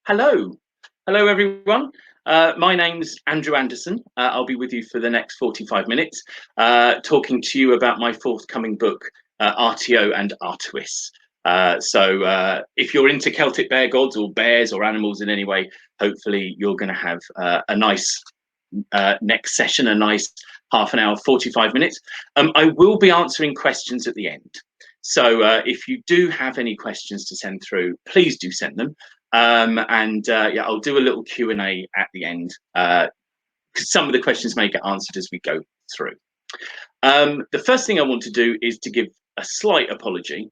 Hello. Hello, everyone. My name's Andrew Anderson. I'll be with you for the next 45 minutes, talking to you about my forthcoming book, Artio and Artois. If you're into Celtic Bear Gods or bears or animals in any way, hopefully you're going to have a nice next session, a nice half an hour, 45 minutes. I will be answering questions at the end. So if you do have any questions to send through, please do send them. Yeah, I'll do a little Q&A at the end, because some of the questions may get answered as we go through. The first thing I want to do is to give a slight apology.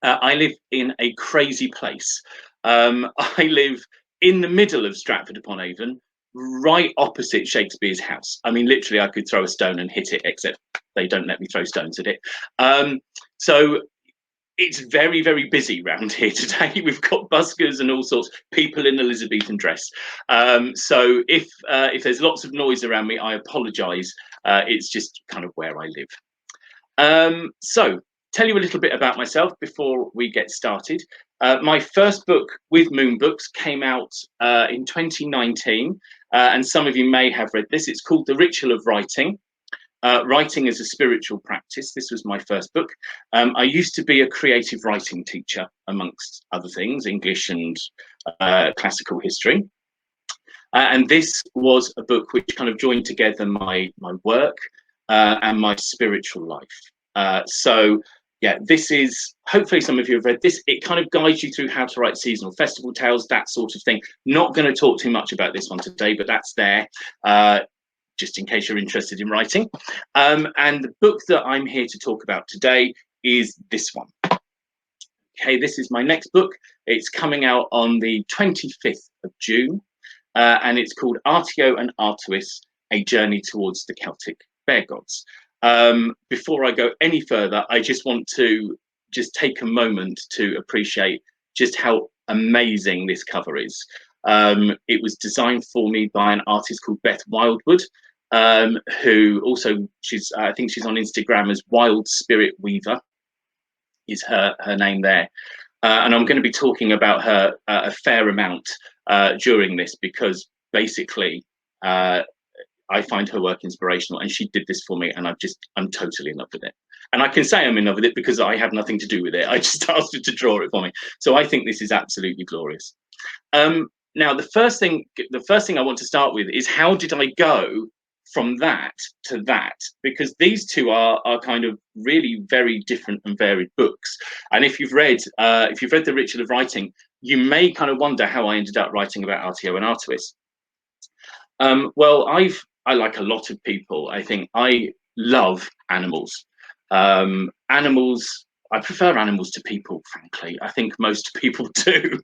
I live in a crazy place. I live in the middle of Stratford-upon-Avon, right opposite Shakespeare's house. I mean, literally, I could throw a stone and hit it, except they don't let me throw stones at it. So it's very, very busy around here today. We've got buskers and all sorts, people in Elizabethan dress. So if there's lots of noise around me, I apologise. It's just kind of where I live. So tell you a little bit about myself before we get started. My first book with Moon Books came out in 2019, and some of you may have read this. It's called The Ritual of Writing. Writing as a spiritual practice. This was my first book. I used to be a creative writing teacher, amongst other things, English and classical history. And this was a book which kind of joined together my work and my spiritual life. So yeah, this is, hopefully some of you have read this. It kind of guides you through how to write seasonal festival tales, that sort of thing. Not going to talk too much about this one today, but that's there. Just in case you're interested in writing. And the book that I'm here to talk about today is this one. Okay, this is my next book. It's coming out on the 25th of June, and it's called Artio and Artaois, A Journey Towards the Celtic Bear Gods. Before I go any further, I just want to just take a moment to appreciate just how amazing this cover is. It was designed for me by an artist called Beth Wildwood, who also, I think she's on Instagram as Wild Spirit Weaver, is her name there. And I'm going to be talking about her a fair amount during this, because basically I find her work inspirational, and she did this for me, and I'm totally in love with it. And I can say I'm in love with it because I have nothing to do with it. I just asked her to draw it for me. So I think this is absolutely glorious. Now, the first thing I want to start with is, how did I go from that to that? Because these two are kind of really very different and varied books. And if you've read The Ritual of Writing, you may kind of wonder how I ended up writing about Artio and Artois. Well, I like a lot of people, I think I love animals. I prefer animals to people, frankly. I think most people do.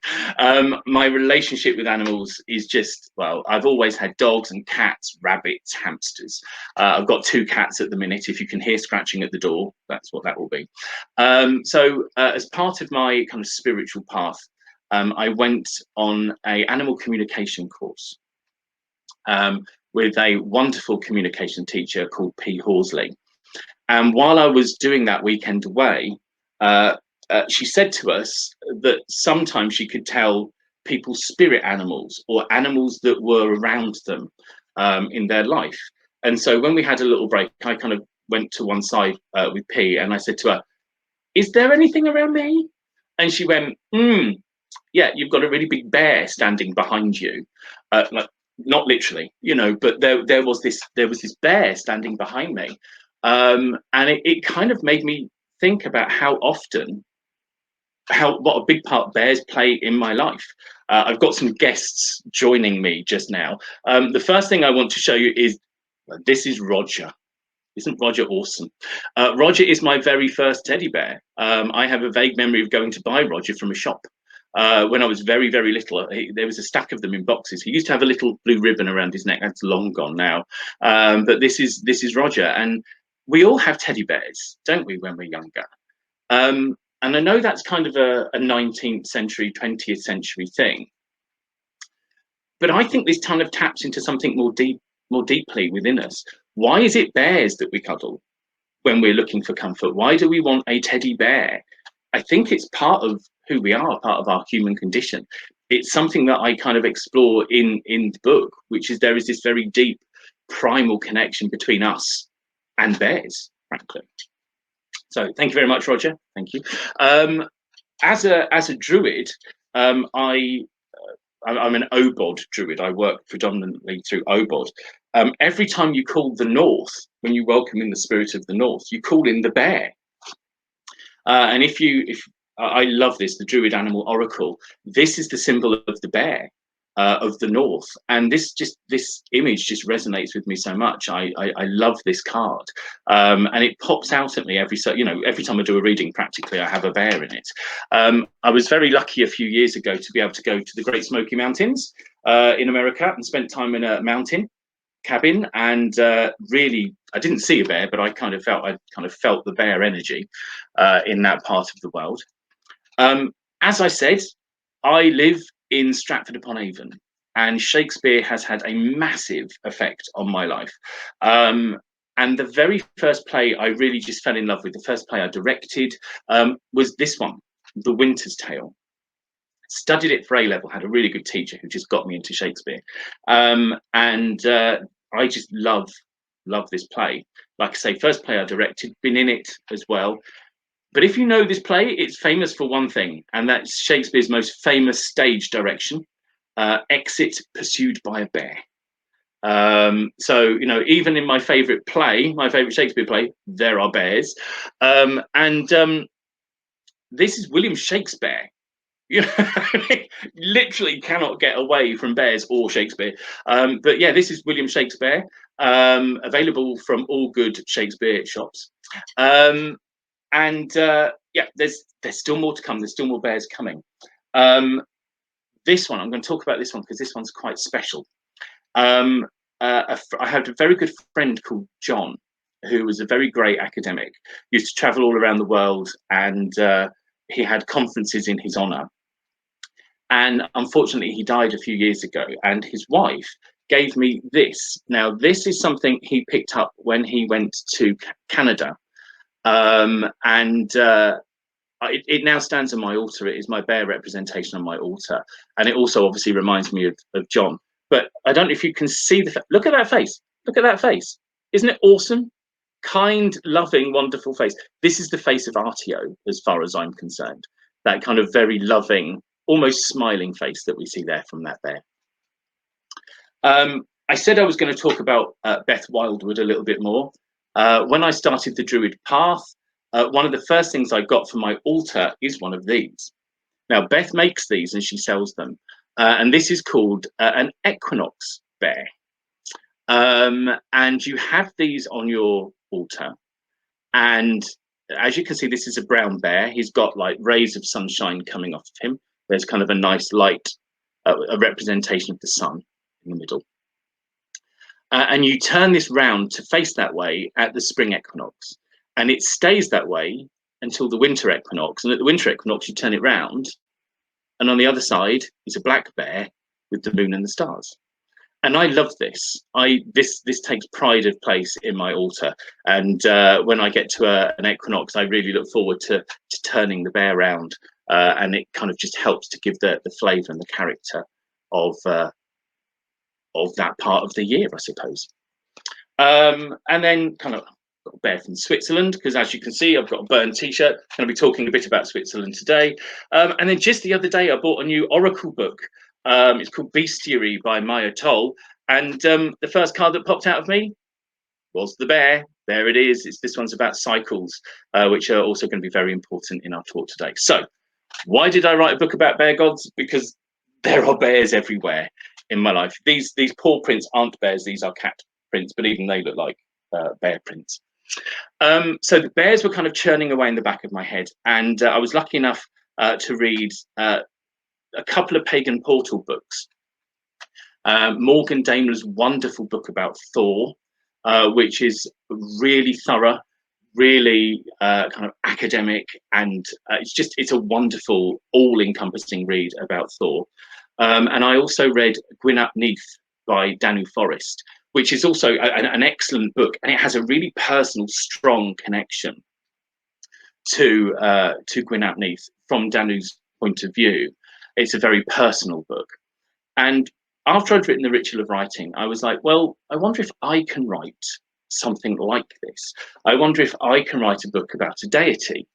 My relationship with animals is just, well, I've always had dogs and cats, rabbits, hamsters. I've got 2 cats at the minute. If you can hear scratching at the door, that's what that will be. As part of my kind of spiritual path, I went on an animal communication course with a wonderful communication teacher called P. Horsley. And while I was doing that weekend away, she said to us that sometimes she could tell people's spirit animals, or animals that were around them in their life. And so when we had a little break, I kind of went to one side with P, and I said to her, "Is there anything around me?" And she went, "Yeah, you've got a really big bear standing behind you." Like, not literally, you know, but there was this bear standing behind me. And it kind of made me think about what a big part bears play in my life. I've got some guests joining me just now. The first thing I want to show you is, this is Roger. Isn't Roger awesome? Roger is my very first teddy bear. I have a vague memory of going to buy Roger from a shop. When I was very, very little. There was a stack of them in boxes. He used to have a little blue ribbon around his neck. That's long gone now. But this is Roger, and we all have teddy bears, don't we, when we're younger? And I know that's kind of a 19th century, 20th century thing, but I think this kind of taps into something more deeply within us. Why is it bears that we cuddle when we're looking for comfort? Why do we want a teddy bear? I think it's part of who we are, part of our human condition. it's something that I kind of explore in the book, which is there is this very deep primal connection between us and bears, frankly. So thank you very much, Roger. Thank you. As a druid, I'm an obod druid. I work predominantly through obod. Every time you call the north, when you welcome in the spirit of the north, you call in the bear. And if I love this, the Druid Animal Oracle, this is the symbol of the bear of the north, and this image just resonates with me so much. I love this card, and it pops out at me every time I do a reading. Practically, I have a bear in it. I was very lucky a few years ago to be able to go to the Great Smoky Mountains in America and spent time in a mountain cabin, and really I didn't see a bear, but I kind of felt the bear energy in that part of the world. As I said, I live in Stratford-upon-Avon, and Shakespeare has had a massive effect on my life. And the very first play I really just fell in love with, the first play I directed, was this one, The Winter's Tale. Studied it for A-level, had a really good teacher who just got me into Shakespeare. I just love this play. Like I say, first play I directed, been in it as well. But if you know this play, it's famous for one thing, and that's Shakespeare's most famous stage direction, exit pursued by a bear. So, even in my favorite play, my favorite Shakespeare play, there are bears. This is William Shakespeare. Literally cannot get away from bears or Shakespeare. But yeah, this is William Shakespeare, available from all good Shakespeare shops. Yeah, there's still more to come. There's still more bears coming. This one, I'm going to talk about this one because this one's quite special. I had a very good friend called John, who was a very great academic. He used to travel all around the world, and he had conferences in his honor. And unfortunately, he died a few years ago, and his wife gave me this. Now, this is something he picked up when he went to Canada. It now stands on my altar. It is my bear representation on my altar, and it also obviously reminds me of John. But I don't know if you can see look at that face. Look at that face. Isn't it awesome? Kind, loving, wonderful face. This is the face of Artio, as far as I'm concerned. That kind of very loving, almost smiling face that we see there from that bear. I said I was going to talk about Beth Wildwood a little bit more. When I started the Druid path, one of the first things I got for my altar is one of these. Now, Beth makes these and she sells them. And this is called an Equinox Bear. And you have these on your altar. And as you can see, this is a brown bear. He's got like rays of sunshine coming off of him. There's kind of a nice light, a representation of the sun in the middle. And you turn this round to face that way at the spring equinox. And it stays that way until the winter equinox. And at the winter equinox, you turn it round. And on the other side is a black bear with the moon and the stars. And I love this. This takes pride of place in my altar. And when I get to an equinox, I really look forward to turning the bear round. And it kind of just helps to give the flavour and the character of that part of the year, I suppose. And then kind of got a bear from Switzerland, because as you can see, I've got a Bern t-shirt. I'm going to be talking a bit about Switzerland today. And then just the other day, I bought a new Oracle book. It's called Bestiary by Maya Toll. And the first card that popped out of me was the bear. There it is. This one's about cycles, which are also going to be very important in our talk today. So why did I write a book about bear gods? Because there are bears everywhere in my life. These paw prints aren't bears. These are cat prints, but even they look like bear prints. So the bears were kind of churning away in the back of my head. And I was lucky enough to read a couple of pagan portal books. Morgan Daimler's wonderful book about Thor, which is really thorough, really kind of academic, and it's a wonderful, all-encompassing read about Thor. And I also read Gwynap Neath by Danu Forrest, which is also an excellent book, and it has a really personal, strong connection to Gwynap Neath from Danu's point of view. It's a very personal book. And after I'd written The Ritual of Writing, I was like, well, I wonder if I can write something like this. I wonder if I can write a book about a deity.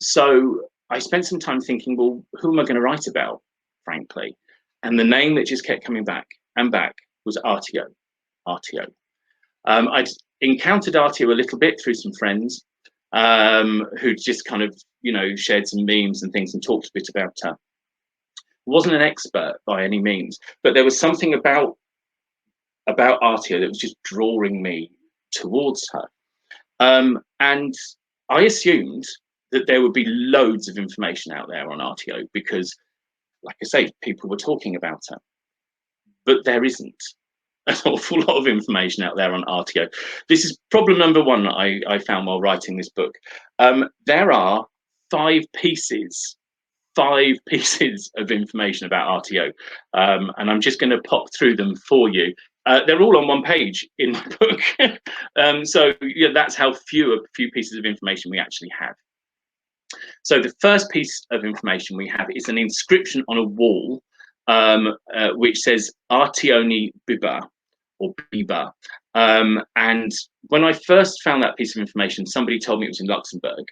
So I spent some time thinking, well, who am I going to write about, frankly? And the name that just kept coming back and back was Artio. Artio. I'd encountered Artio a little bit through some friends who just kind of, shared some memes and things and talked a bit about her. Wasn't an expert by any means, but there was something about Artio that was just drawing me towards her. And I assumed that there would be loads of information out there on Artio because, like I say, people were talking about her. But there isn't an awful lot of information out there on Artio. This is problem number one that I found while writing this book. There are five pieces of information about Artio, and I'm just going to pop through them for you. They're all on one page in my book, so yeah, that's how few pieces of information we actually have. So the first piece of information we have is an inscription on a wall, which says Artioni Biba, or Biba. And when I first found that piece of information, somebody told me it was in Luxembourg.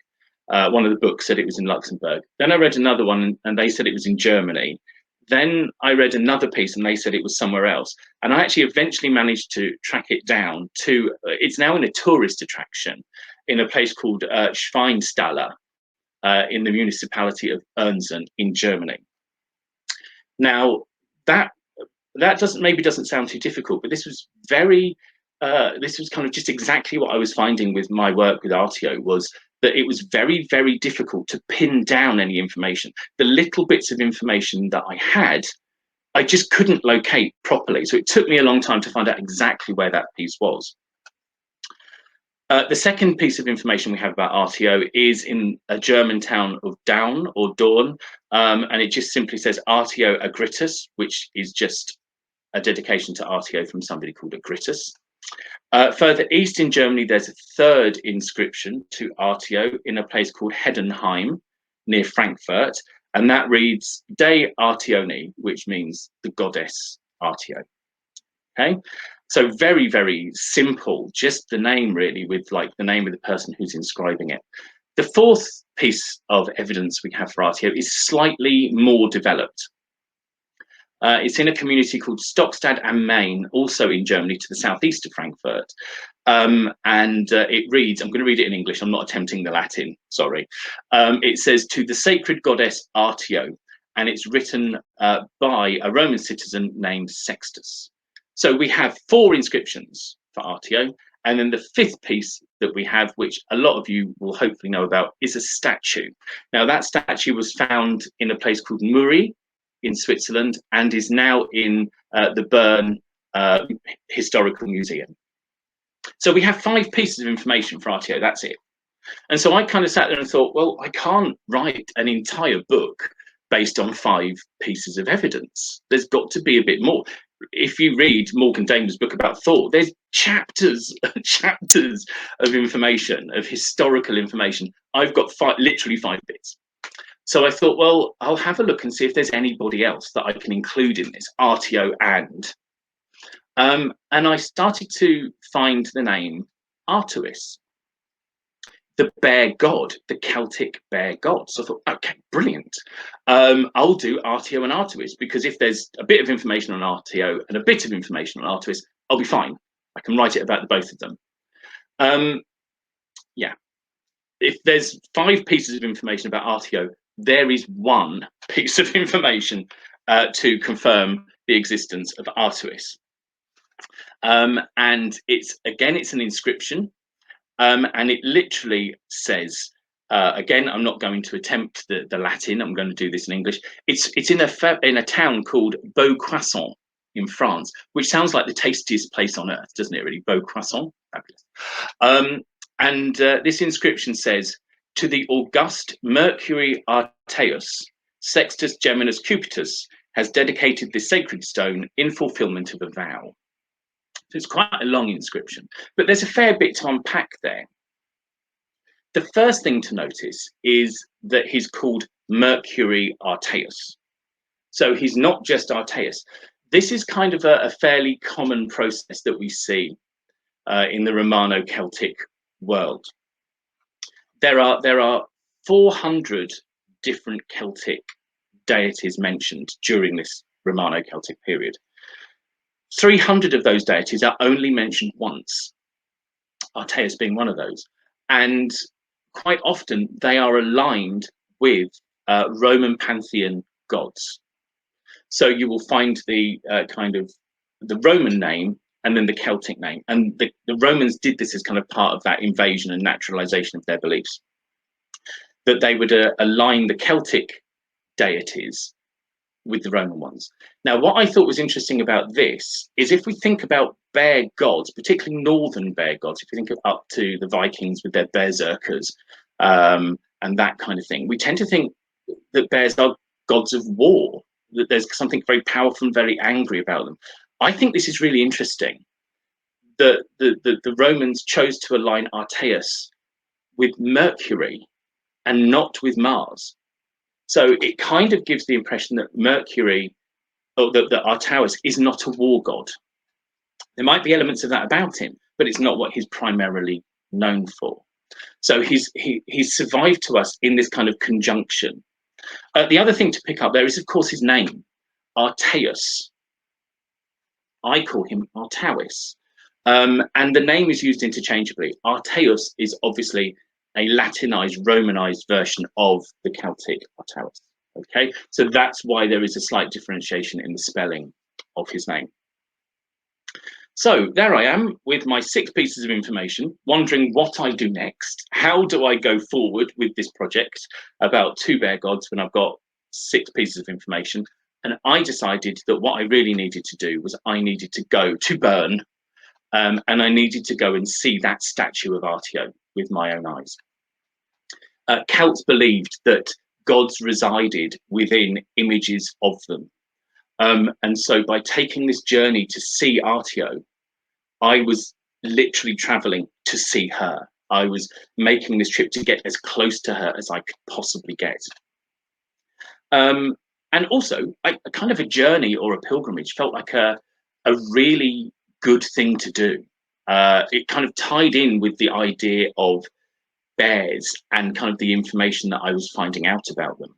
One of the books said it was in Luxembourg. Then I read another one and they said it was in Germany. Then I read another piece and they said it was somewhere else. And I actually eventually managed to track it down to, it's now in a tourist attraction in a place called Schweinstaller in the municipality of Ernsen in Germany. Now, that doesn't sound too difficult, but this was kind of just exactly what I was finding with my work with Artio, was that it was very, very difficult to pin down any information. The little bits of information that I had, I just couldn't locate properly. So it took me a long time to find out exactly where that piece was. The second piece of information we have about Artio is in a German town of Daun or Dorn, and it just simply says Artio Agritus, which is just a dedication to Artio from somebody called Agritus. Further east in Germany, there's a third inscription to Artio in a place called Hedenheim near Frankfurt, and that reads De Artioni, which means the goddess Artio. Okay, so very, very simple, just the name really, with like the name of the person who's inscribing it. The fourth piece of evidence we have for Artio is slightly more developed. It's in a community called Stockstad am Main, also in Germany, to the southeast of Frankfurt. It reads, I'm going to read it in English, I'm not attempting the Latin, sorry. It says, to the sacred goddess Artio, and it's written by a Roman citizen named Sextus. So we have 4 inscriptions for Artio, and then the fifth piece that we have, which a lot of you will hopefully know about, is a statue. Now that statue was found in a place called Muri in Switzerland and is now in the Bern Historical Museum. So we have 5 pieces of information for Artio, that's it. And so I kind of sat there and thought, well, I can't write an entire book based on 5 pieces of evidence. There's got to be a bit more. If you read Morgan Damer's book about Thor, there's chapters of information, of historical information. I've got literally 5 bits. So I thought, well, I'll have a look and see if there's anybody else that I can include in this, Artio and I started to find the name Artois, the bear god, the Celtic bear gods. So I thought, okay, brilliant. I'll do Artio and Artois, because if there's a bit of information on Artio and a bit of information on Artois, I'll be fine. I can write it about the both of them. Yeah, if there's 5 pieces of information about Artio, there is 1 piece of information to confirm the existence of Artois. And it's an inscription, and it literally says, again, I'm not going to attempt the Latin, I'm going to do this in English. It's in a town called Beaucroissant in France, which sounds like the tastiest place on earth, doesn't it, really? Beaucroissant, fabulous. This inscription says, to the august Mercury Arteos, Sextus Geminus Cupitus has dedicated this sacred stone in fulfillment of a vow. So it's quite a long inscription, but there's a fair bit to unpack there. The first thing to notice is that he's called Mercury Arteos. So he's not just Arteos. This is kind of a fairly common process that we see in the Romano-Celtic world. There are 400 different Celtic deities mentioned during this Romano-Celtic period. 300 of those deities are only mentioned once, Arteos being one of those. And quite often they are aligned with Roman pantheon gods. So you will find the kind of the Roman name and then the Celtic name. And the Romans did this as kind of part of that invasion and naturalization of their beliefs, that they would align the Celtic deities with the Roman ones. Now, what I thought was interesting about this is if we think about bear gods, particularly northern bear gods, if you think of up to the Vikings with their berserkers and that kind of thing, we tend to think that bears are gods of war, that there's something very powerful and very angry about them. I think this is really interesting that the Romans chose to align Arteos with Mercury and not with Mars. So it kind of gives the impression that Mercury, or that Artaois is not a war god. There might be elements of that about him, but it's not what he's primarily known for. So he's survived to us in this kind of conjunction. The other thing to pick up there is, of course, his name, Arteos. I call him Artaois. And the name is used interchangeably. Arteos is obviously a Latinized, Romanized version of the Celtic Artaois. Okay, so that's why there is a slight differentiation in the spelling of his name. So there I am with my 6 pieces of information, wondering what I do next. How do I go forward with this project about 2 bear gods when I've got 6 pieces of information? And I decided that what I really needed to do was I needed to go to Bern, and I needed to go and see that statue of Artio with my own eyes. Celts believed that gods resided within images of them. And so by taking this journey to see Artio, I was literally traveling to see her. I was making this trip to get as close to her as I could possibly get. And also, a kind of a journey or a pilgrimage felt like a really good thing to do. It kind of tied in with the idea of bears and kind of the information that I was finding out about them.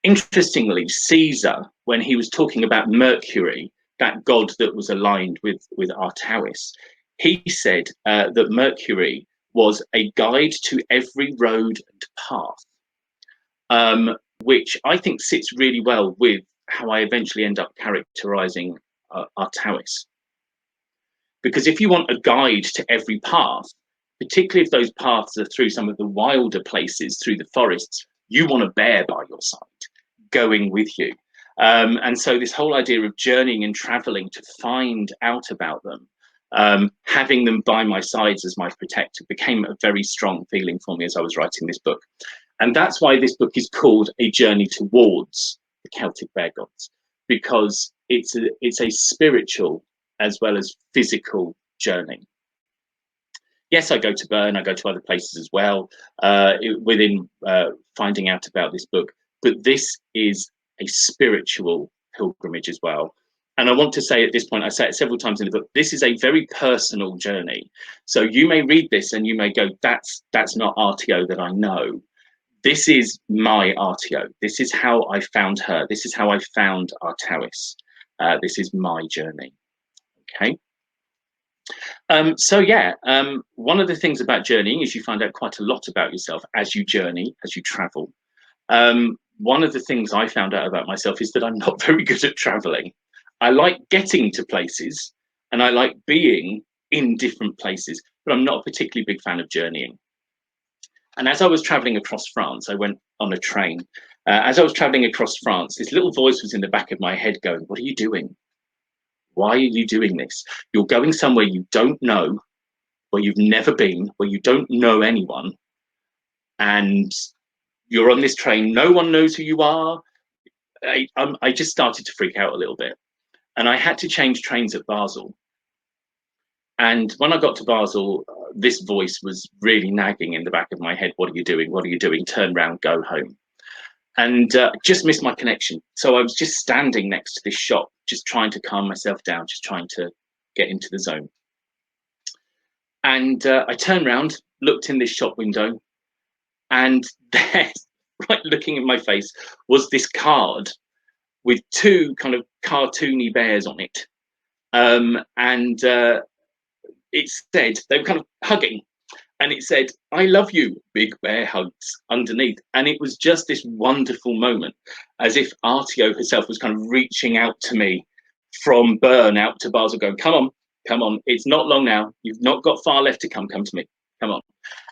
Interestingly, Caesar, when he was talking about Mercury, that god that was aligned with Artaois, he said that Mercury was a guide to every road and path, which I think sits really well with how I eventually end up characterizing Artaois. Because if you want a guide to every path, particularly if those paths are through some of the wilder places, through the forests, you want a bear by your side, going with you. And so this whole idea of journeying and traveling to find out about them, having them by my sides as my protector, became a very strong feeling for me as I was writing this book. And that's why this book is called A Journey Towards the Celtic Bear Gods, because it's a spiritual as well as physical journey. Yes, I go to Bern, I go to other places as well within finding out about this book, but this is a spiritual pilgrimage as well. And I want to say at this point, I say it several times in the book, this is a very personal journey. So you may read this and you may go, that's not Artio that I know. This is my Artio. This is how I found her. This is how I found Artaois. This is my journey. Okay. So yeah, one of the things about journeying is you find out quite a lot about yourself as you journey, as you travel. One of the things I found out about myself is that I'm not very good at traveling. I like getting to places and I like being in different places, but I'm not a particularly big fan of journeying. And as I was traveling across France, I went on a train. As I was traveling across France, this little voice was in the back of my head going, what are you doing? Why are you doing this? You're going somewhere you don't know, where you've never been, where you don't know anyone. And you're on this train, no one knows who you are. I just started to freak out a little bit. And I had to change trains at Basel. And when I got to Basel, this voice was really nagging in the back of my head. What are you doing? What are you doing? Turn round, go home. and just missed my connection. So I was just standing next to this shop, just trying to calm myself down, just trying to get into the zone. And I turned around, looked in this shop window, and there, right looking in my face, was this card with two kind of cartoony bears on it. And it said, they were kind of hugging, and it said, "I love you, big bear hugs," underneath. And it was just this wonderful moment, as if Artio herself was kind of reaching out to me from Bern out to Basel, going, come on, it's not long now. You've not got far left to come to me, come on.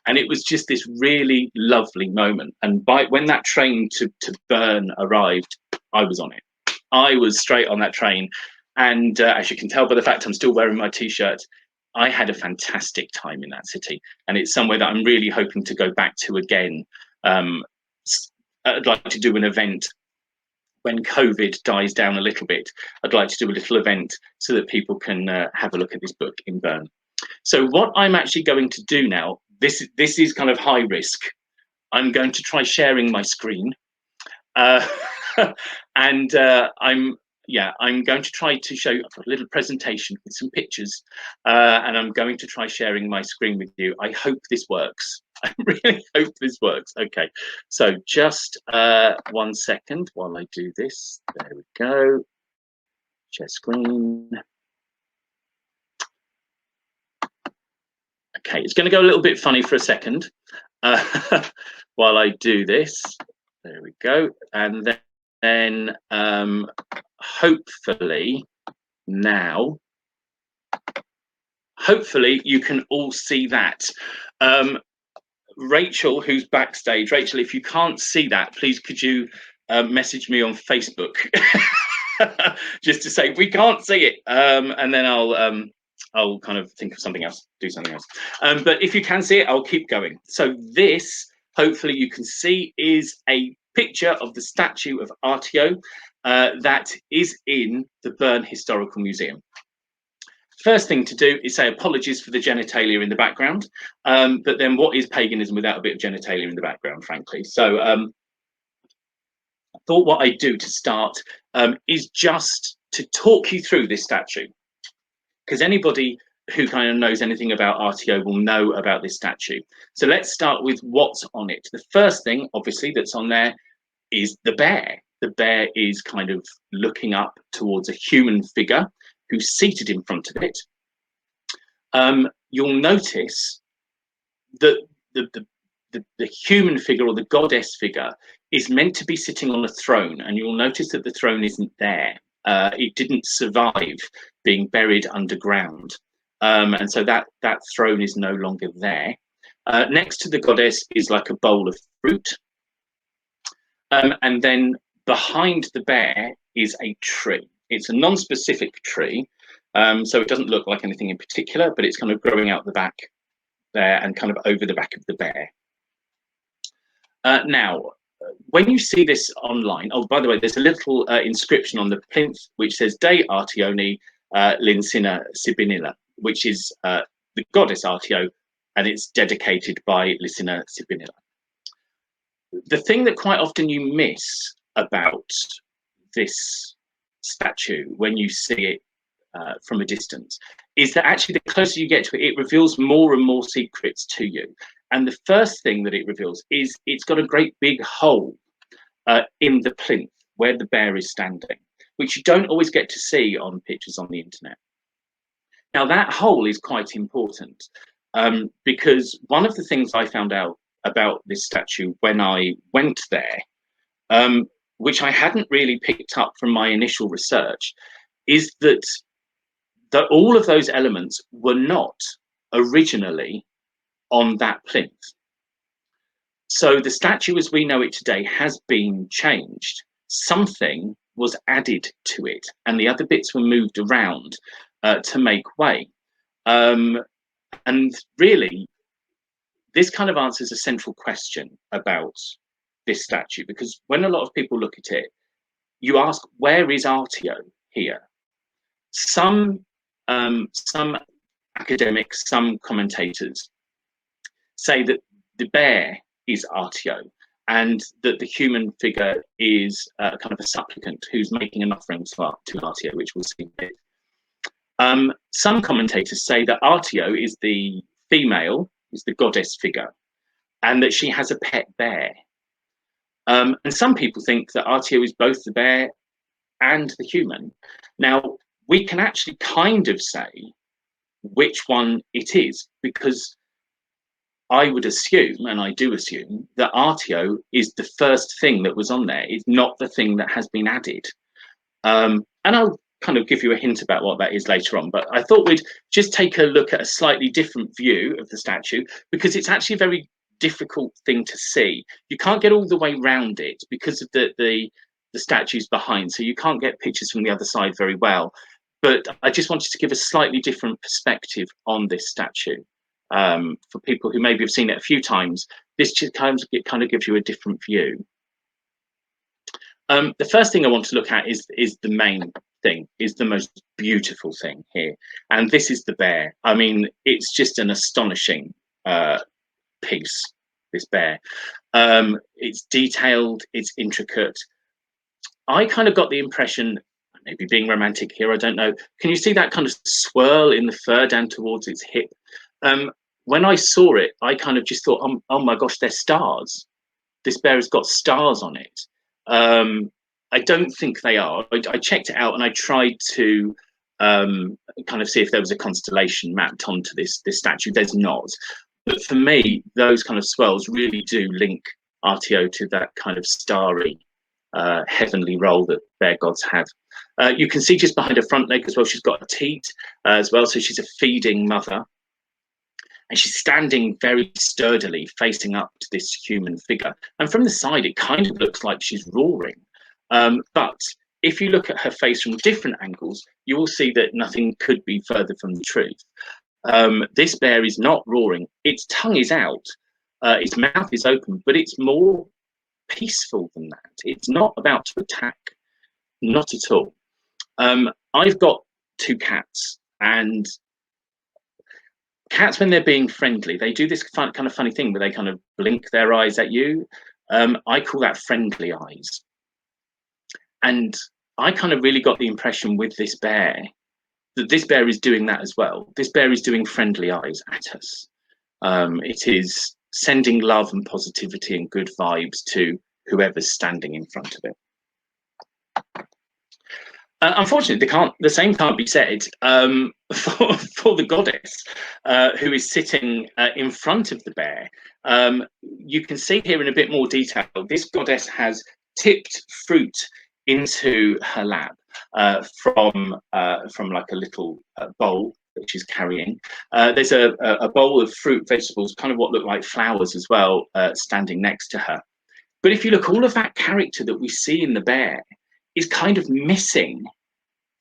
And it was just this really lovely moment. And when that train to Bern arrived, I was on it. I was straight on that train. And as you can tell by the fact I'm still wearing my t-shirt, I had a fantastic time in that city. And it's somewhere that I'm really hoping to go back to again. I'd like to do an event when COVID dies down a little bit. I'd like to do a little event so that people can have a look at this book in Bern. So what I'm actually going to do now, this is kind of high risk. I'm going to try sharing my screen. And I'm going to try to show you a little presentation with some pictures, and I'm going to try sharing my screen with you. I hope this works. I really hope this works. Okay, so just 1 second while I do this. There we go. Share screen. Okay, it's going to go a little bit funny for a second while I do this. There we go. And then hopefully now, you can all see that. Rachel, who's backstage, Rachel, if you can't see that, please could you message me on Facebook just to say we can't see it, and then I'll kind of think of something else, do something else. But if you can see it, I'll keep going. So this, hopefully you can see, is a picture of the statue of Artio that is in the Bern Historical Museum. First thing to do is say apologies for the genitalia in the background, but then what is paganism without a bit of genitalia in the background, frankly? So I thought what I'd do to start is just to talk you through this statue, because anybody who kind of knows anything about Artio will know about this statue. So let's start with what's on it. The first thing, obviously, that's on there is the bear. The bear is kind of looking up towards a human figure who's seated in front of it. You'll notice that the human figure, or the goddess figure, is meant to be sitting on a throne, and you'll notice that the throne isn't there. It didn't survive being buried underground, and so that throne is no longer there. Next to the goddess is like a bowl of fruit, and then behind the bear is a tree. It's a non-specific tree, so it doesn't look like anything in particular, but it's kind of growing out the back there and kind of over the back of the bear. Now, when you see this online, oh, by the way, there's a little inscription on the plinth which says De Artioni Lincina Sibinilla, which is the goddess Artio, and it's dedicated by Licina Sibinilla. The thing that quite often you miss about this statue when you see it from a distance is that actually the closer you get to it, it reveals more and more secrets to you. And the first thing that it reveals is it's got a great big hole in the plinth where the bear is standing, which you don't always get to see on pictures on the internet. Now that hole is quite important because one of the things I found out about this statue when I went there, which I hadn't really picked up from my initial research, is that all of those elements were not originally on that plinth. So the statue as we know it today has been changed. Something was added to it and the other bits were moved around to make way. And really, this kind of answers a central question about this statue, because when a lot of people look at it, you ask, where is Artio here? Some academics, some commentators say that the bear is Artio, and that the human figure is kind of a supplicant who's making an offering to Artio, which we'll see. Some commentators say that Artio is the female, is the goddess figure, and that she has a pet bear. And some people think that Artio is both the bear and the human. Now, we can actually kind of say which one it is, because I would assume, and I do assume, that Artio is the first thing that was on there. It's not the thing that has been added. And I'll kind of give you a hint about what that is later on, but I thought we'd just take a look at a slightly different view of the statue, because it's actually a very difficult thing to see. You can't get all the way round it because of the statues behind, so you can't get pictures from the other side very well. But I just wanted to give a slightly different perspective on this statue. For people who maybe have seen it a few times, this just kind of gives you a different view. The first thing I want to look at is the main thing, is the most beautiful thing here, and this is the bear. I mean, it's just an astonishing piece, this bear. It's detailed, it's intricate. I kind of got the impression, maybe being romantic here, I don't know, can you see that kind of swirl in the fur down towards its hip? When I saw it, I kind of just thought, oh my gosh, they're stars. This bear has got stars on it. I don't think they are. I checked it out and I tried to kind of see if there was a constellation mapped onto this statue. There's not. But for me, those kind of swirls really do link Artio to that kind of starry, heavenly role that bear gods have. You can see just behind her front leg as well, she's got a teat as well, so she's a feeding mother. And she's standing very sturdily, facing up to this human figure. And from the side, it kind of looks like she's roaring. But if you look at her face from different angles, you will see that nothing could be further from the truth. This bear is not roaring. Its tongue is out, its mouth is open, but it's more peaceful than that. It's not about to attack, not at all. I've got two cats, and cats, when they're being friendly, they do this kind of funny thing where they kind of blink their eyes at you. I call that friendly eyes. And I kind of really got the impression with this bear that this bear is doing that as well. This bear is doing friendly eyes at us. It is sending love and positivity and good vibes to whoever's standing in front of it. Unfortunately, the same can't be said for the goddess who is sitting in front of the bear. You can see here in a bit more detail, this goddess has tipped fruit into her lap from like a little bowl that she's carrying. There's a bowl of fruit, vegetables, kind of what look like flowers as well, standing next to her. But if you look, all of that character that we see in the bear is kind of missing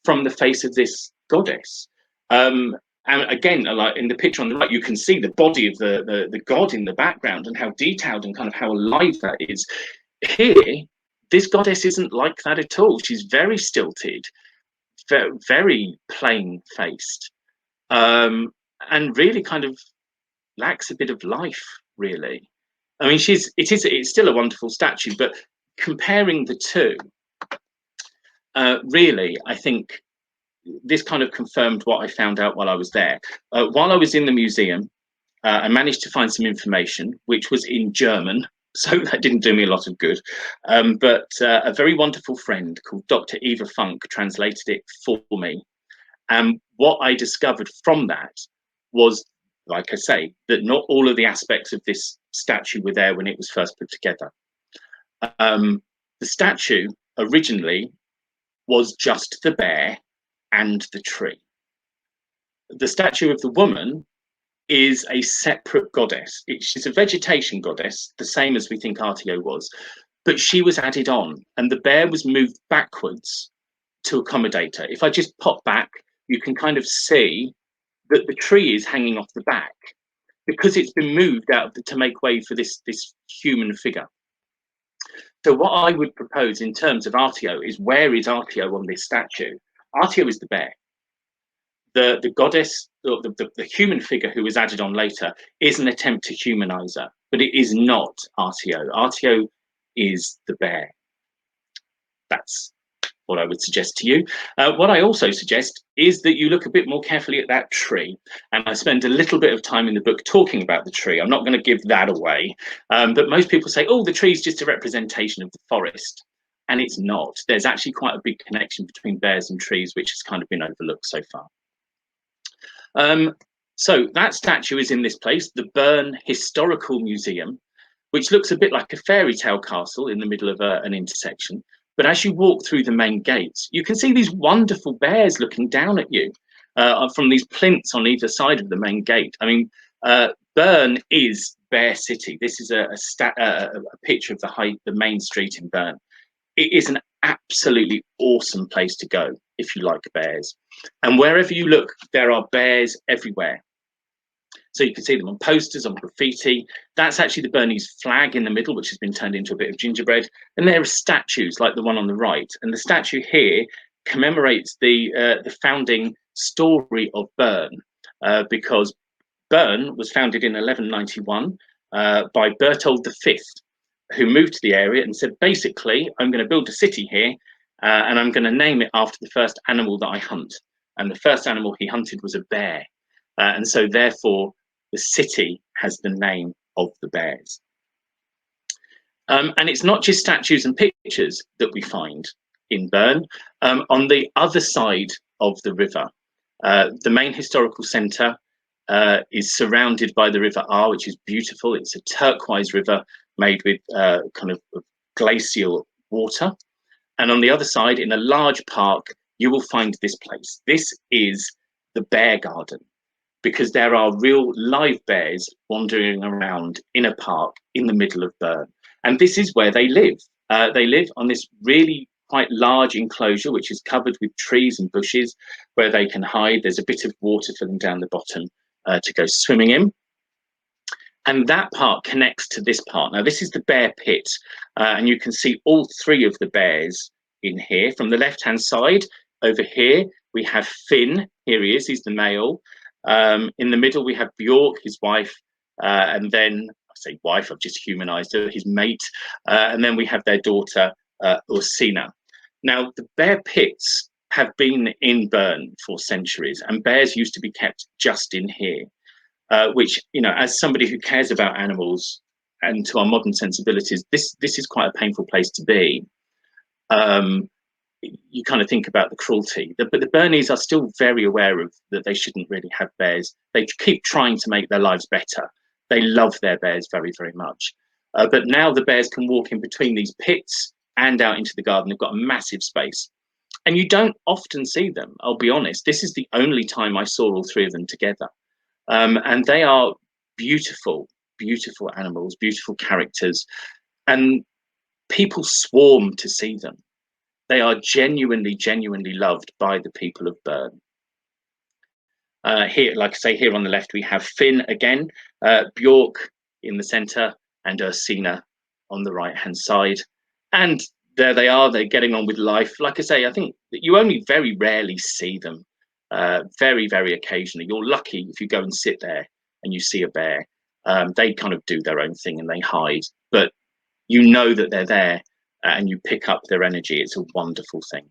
from the face of this goddess. And again, like in the picture on the right, you can see the body of the god in the background and how detailed and kind of how alive that is. Here, this goddess isn't like that at all. She's very stilted, very plain-faced, and really kind of lacks a bit of life, really. I mean, it's still a wonderful statue, but comparing the two, really, I think this kind of confirmed what I found out while I was there. While I was in the museum, I managed to find some information, which was in German, so that didn't do me a lot of good. But a very wonderful friend called Dr. Eva Funk translated it for me. And what I discovered from that was, like I say, that not all of the aspects of this statue were there when it was first put together. The statue originally was just the bear and the tree. The statue of the woman is a separate goddess. She's a vegetation goddess, the same as we think Artio was, but she was added on and the bear was moved backwards to accommodate her. If I just pop back, you can kind of see that the tree is hanging off the back because it's been moved out to make way for this human figure. So what I would propose in terms of Artio is, where is Artio on this statue? Artio is the bear. The goddess the human figure who was added on later is an attempt to humanize her, but it is not Artio. Artio is the bear. That's what I would suggest to you. What I also suggest is that you look a bit more carefully at that tree, and I spend a little bit of time in the book talking about the tree. I'm not going to give that away, but most people say, oh, the tree is just a representation of the forest, and it's not. There's actually quite a big connection between bears and trees, which has kind of been overlooked so far. So that statue is in this place, the Bern Historical Museum, which looks a bit like a fairy tale castle in the middle of an intersection. But as you walk through the main gates, you can see these wonderful bears looking down at you from these plinths on either side of the main gate. I mean, Bern is Bear City. This is a picture of the main street in Bern. It is an absolutely awesome place to go if you like bears. And wherever you look, there are bears everywhere. So you can see them on posters, on graffiti. That's actually the Bernese flag in the middle, which has been turned into a bit of gingerbread. And there are statues like the one on the right. And the statue here commemorates the founding story of Bern, because Bern was founded in 1191 by Berthold V, who moved to the area and said, basically, I'm going to build a city here, and I'm going to name it after the first animal that I hunt. And the first animal he hunted was a bear. And so therefore, the city has the name of the bears. And it's not just statues and pictures that we find in Bern. On the other side of the river, the main historical centre is surrounded by the River Aar, which is beautiful. It's a turquoise river made with kind of glacial water. And on the other side, in a large park, you will find this place. This is the Bear Garden, because there are real live bears wandering around in a park in the middle of Bern. And this is where they live. They live on this really quite large enclosure, which is covered with trees and bushes where they can hide. There's a bit of water for them down the bottom to go swimming in. And that part connects to this part. Now, this is the bear pit, and you can see all three of the bears in here. From the left-hand side, over here, we have Finn. Here he is, he's the male. In the middle, we have Bjork, his wife, and then, I say wife, I've just humanized her, his mate, and then we have their daughter, Ursina. Now, the bear pits have been in Bern for centuries, and bears used to be kept just in here, which, you know, as somebody who cares about animals and to our modern sensibilities, this is quite a painful place to be. You kind of think about the cruelty, but the Bernese are still very aware of that they shouldn't really have bears. They keep trying to make their lives better. They love their bears very, very much. But now the bears can walk in between these pits and out into the garden. They've got a massive space. And you don't often see them, I'll be honest. This is the only time I saw all three of them together. And they are beautiful, beautiful animals, beautiful characters. And people swarm to see them. They are genuinely, genuinely loved by the people of Bern. Here, like I say, here on the left, we have Finn again, Bjork in the centre, and Ursina on the right-hand side. And there they are, they're getting on with life. Like I say, I think that you only very rarely see them, very, very occasionally. You're lucky if you go and sit there and you see a bear. They kind of do their own thing and they hide, but you know that they're there. And you pick up their energy. It's a wonderful thing.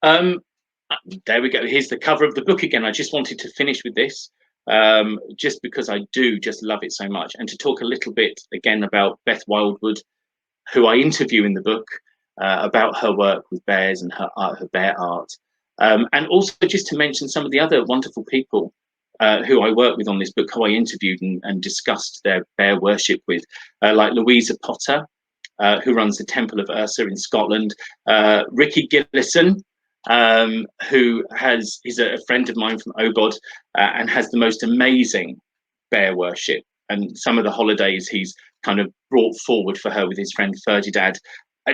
There we go. Here's the cover of the book again. I just wanted to finish with this, just because I do just love it so much, and to talk a little bit again about Beth Wildwood, who I interview in the book, about her work with bears and her art, her bear art, and also just to mention some of the other wonderful people who I work with on this book, who I interviewed and discussed their bear worship with, like Louisa Potter, who runs the Temple of Ursa in Scotland, Ricky Gillison, who is a friend of mine from Obod, and has the most amazing bear worship. And some of the holidays he's kind of brought forward for her with his friend Ferdinand,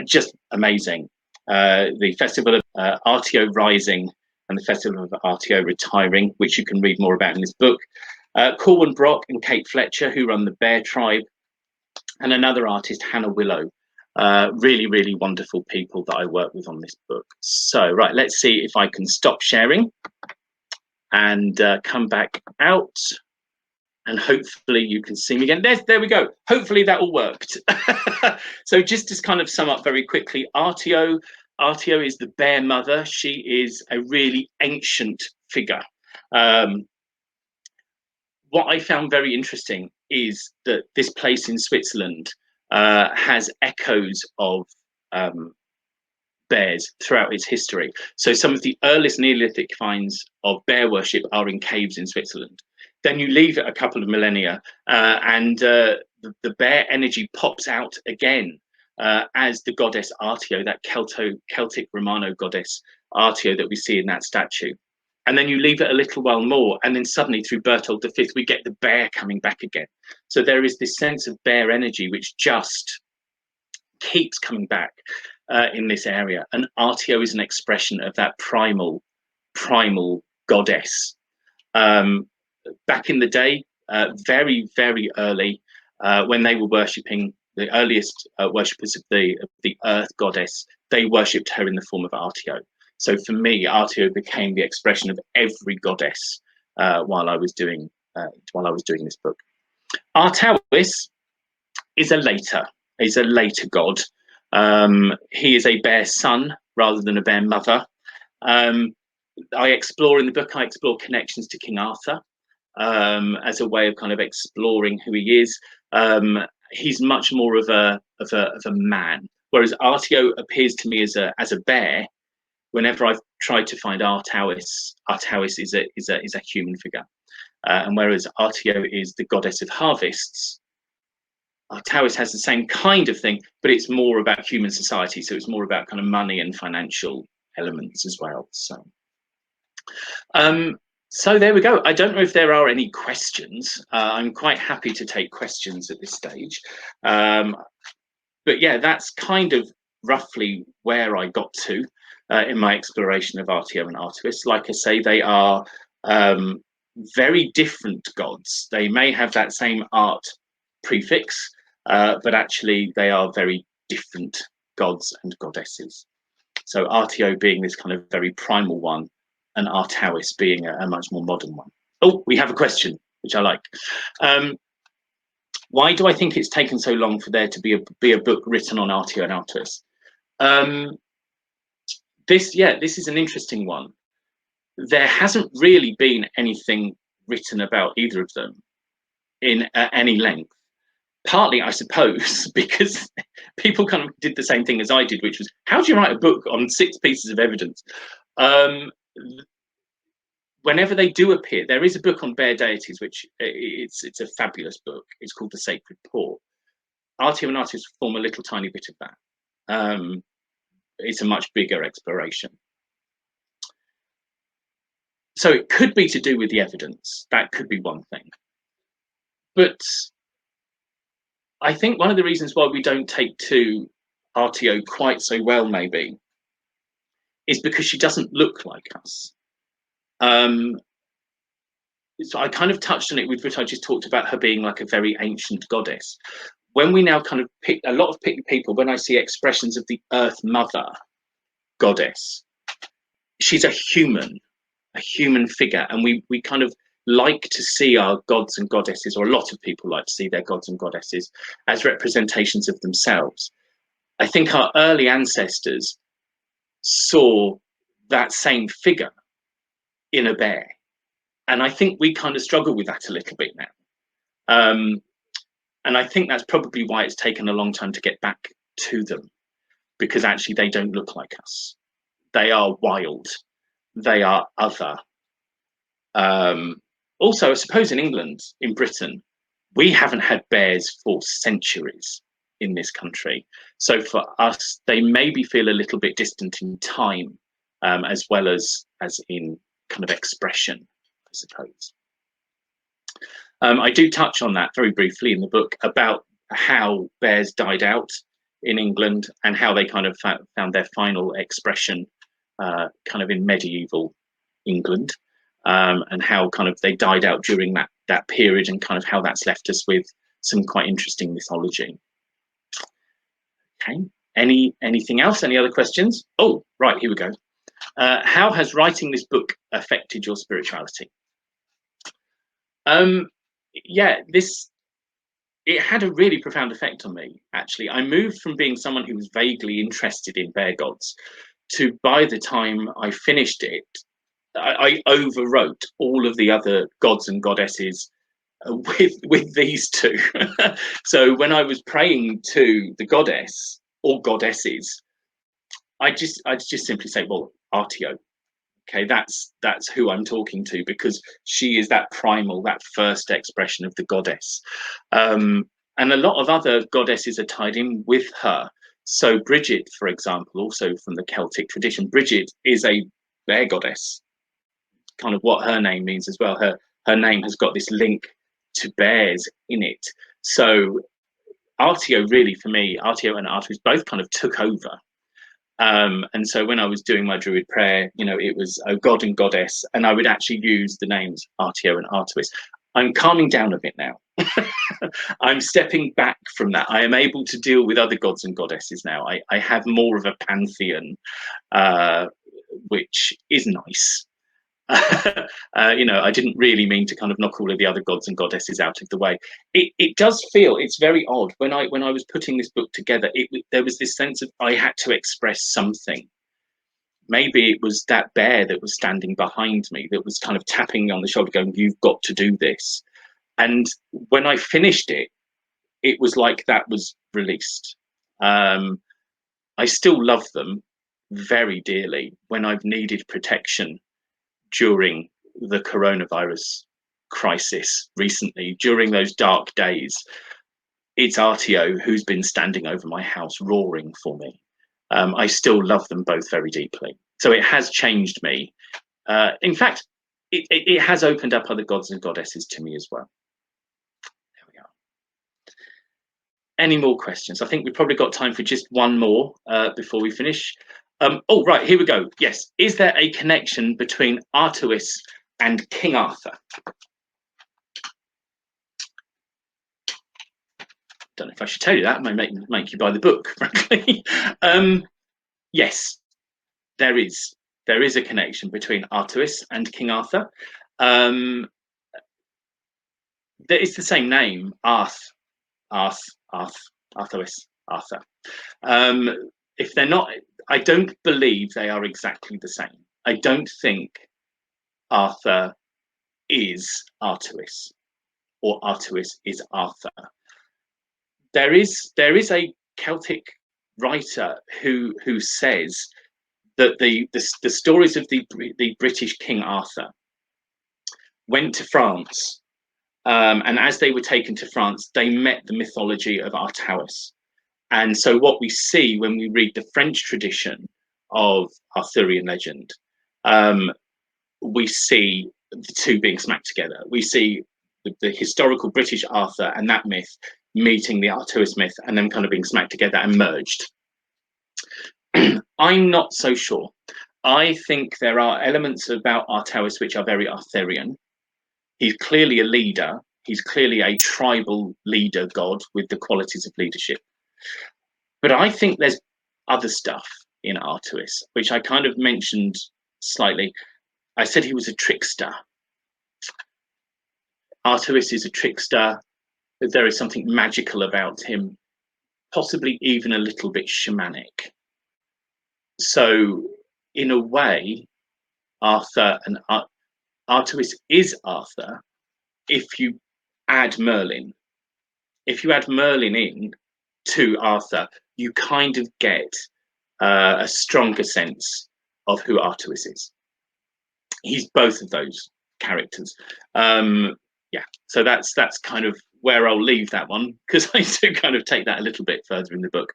just amazing. The Festival of Artio Rising and the Festival of Artio Retiring, which you can read more about in this book. Corwin Brock and Kate Fletcher, who run the Bear Tribe, and another artist, Hannah Willow. Really, really wonderful people that I work with on this book. So, right, let's see if I can stop sharing and come back out. And hopefully you can see me again. There we go. Hopefully that all worked. So just to kind of sum up very quickly, Artio is the bear mother. She is a really ancient figure. What I found very interesting is that this place in Switzerland has echoes of bears throughout its history. So some of the earliest Neolithic finds of bear worship are in caves in Switzerland. Then you leave it a couple of millennia and the bear energy pops out again as the goddess Artio, that Celtic Romano goddess Artio that we see in that statue. And then you leave it a little while more, and then suddenly through Berthold V, we get the bear coming back again. So there is this sense of bear energy which just keeps coming back in this area. And Artio is an expression of that primal goddess. Back in the day, very, very early, when they were worshipping the earliest worshippers of the earth goddess, they worshipped her in the form of Artio. So for me, Artio became the expression of every goddess while I was doing this book. Artaois is a later god. He is a bear son rather than a bear mother. I explore in the book. I explore connections to King Arthur as a way of kind of exploring who he is. He's much more of a man, whereas Artio appears to me as a bear. Whenever I've tried to find Artaois is a human figure, and whereas Artio is the goddess of harvests, Artaois has the same kind of thing, but it's more about human society. So it's more about kind of money and financial elements as well. So there we go. I don't know if there are any questions. I'm quite happy to take questions at this stage. But yeah, that's kind of roughly where I got to in my exploration of Artio and Artois. Like I say, they are very different gods. They may have that same art prefix, but actually they are very different gods and goddesses. So Artio being this kind of very primal one, and Artaois being a much more modern one. Oh, we have a question, which I like. Why do I think it's taken so long for there to be a book written on Artio and Artois? This is an interesting one. There hasn't really been anything written about either of them in any length. Partly, I suppose, because people kind of did the same thing as I did, which was, how do you write a book on 6 pieces of evidence? Whenever they do appear, there is a book on bear deities, which it's a fabulous book. It's called The Sacred Paw. Artio and Artois form a little tiny bit of that. It's a much bigger exploration. So it could be to do with the evidence. That could be one thing. But I think one of the reasons why we don't take to Artio quite so well, maybe, is because she doesn't look like us. So I kind of touched on it with what I just talked about, her being like a very ancient goddess. When we now kind of pick a lot of people, when I see expressions of the Earth Mother goddess, she's a human figure, and we kind of like to see our gods and goddesses, or a lot of people like to see their gods and goddesses as representations of themselves. I think our early ancestors saw that same figure in a bear, and I think we kind of struggle with that a little bit now. And I think that's probably why it's taken a long time to get back to them, because actually they don't look like us. They are wild. They are other. Also, I suppose in England, in Britain, we haven't had bears for centuries in this country. So for us, they maybe feel a little bit distant in time, as well as in kind of expression, I suppose. I do touch on that very briefly in the book about how bears died out in England and how they kind of found their final expression kind of in medieval England, and how kind of they died out during that period, and kind of how that's left us with some quite interesting mythology. Okay, anything else? Any other questions? Oh, right, here we go. How has writing this book affected your spirituality? Yeah, it had a really profound effect on me, actually. I moved from being someone who was vaguely interested in bear gods to, by the time I finished it, I overwrote all of the other gods and goddesses with these two. So when I was praying to the goddess or goddesses, I'd just simply say, well, Artio. Okay, that's who I'm talking to, because she is that primal, that first expression of the goddess. And a lot of other goddesses are tied in with her. So Bridget, for example, also from the Celtic tradition, Bridget is a bear goddess, kind of what her name means as well. Her name has got this link to bears in it. So Artio, really, for me, Artio and Artois both kind of took over. And so when I was doing my Druid prayer, it was a god and goddess, and I would actually use the names Artio and Artois. I'm calming down a bit now. I'm stepping back from that. I am able to deal with other gods and goddesses now. I have more of a pantheon, which is nice. I didn't really mean to kind of knock all of the other gods and goddesses out of the way. It does feel, it's very odd when I was putting this book together. There was this sense of I had to express something. Maybe it was that bear that was standing behind me that was kind of tapping me on the shoulder, going, "You've got to do this." And when I finished it, it was like that was released. I still love them very dearly when I've needed protection during the coronavirus crisis recently, during those dark days. It's Artio who's been standing over my house roaring for me. I still love them both very deeply. So it has changed me. In fact, it has opened up other gods and goddesses to me as well. There we are. Any more questions? I think we've probably got time for just one more before we finish. Oh, right, here we go. Yes. Is there a connection between Artois and King Arthur? Don't know if I should tell you that. It might make you buy the book, frankly. Yes, there is. There is a connection between Artois and King Arthur. There is the same name, Artois, Arthur. If they're not, I don't believe they are exactly the same. I don't think Arthur is Artois or Artois is Arthur. There is a Celtic writer who says that the stories of the British King Arthur went to France, and as they were taken to France, they met the mythology of Artois. And so what we see when we read the French tradition of Arthurian legend, we see the two being smacked together. We see the historical British Arthur and that myth meeting the Artois myth and them kind of being smacked together and merged. I'm not so sure. I think there are elements about Artois which are very Arthurian. He's clearly a leader. He's clearly a tribal leader god with the qualities of leadership. But I think there's other stuff in Artois, which I kind of mentioned slightly. I said he was a trickster. Artois is a trickster. There is something magical about him, possibly even a little bit shamanic. So, in a way, Arthur and Artois is Arthur if you add Merlin. If you add Merlin in to Arthur, you kind of get a stronger sense of who Artois is. He's both of those characters. Yeah, so that's kind of where I'll leave that one, because I do kind of take that a little bit further in the book.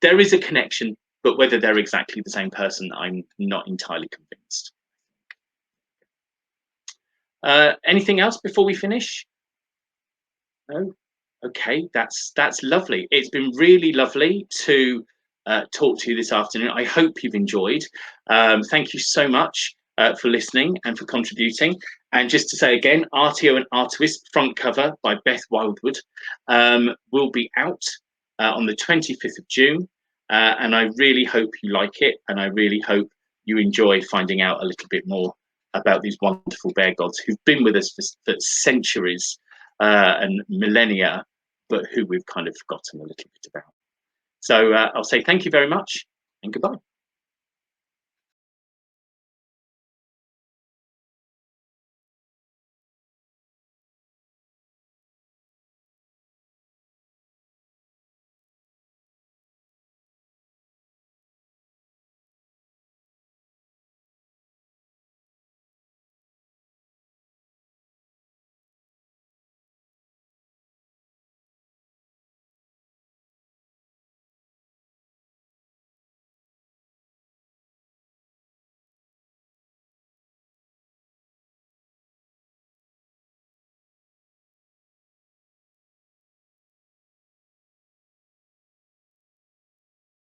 There is a connection, but whether they're exactly the same person, I'm not entirely convinced. Anything else before we finish? No? Okay, that's lovely. It's been really lovely to talk to you this afternoon. I hope you've enjoyed. Thank you so much for listening and for contributing. And just to say again, Artio and Artois, front cover by Beth Wildwood, will be out on the 25th of June. And I really hope you like it. And I really hope you enjoy finding out a little bit more about these wonderful bear gods who've been with us for centuries and millennia, but who we've kind of forgotten a little bit about. So I'll say thank you very much and goodbye.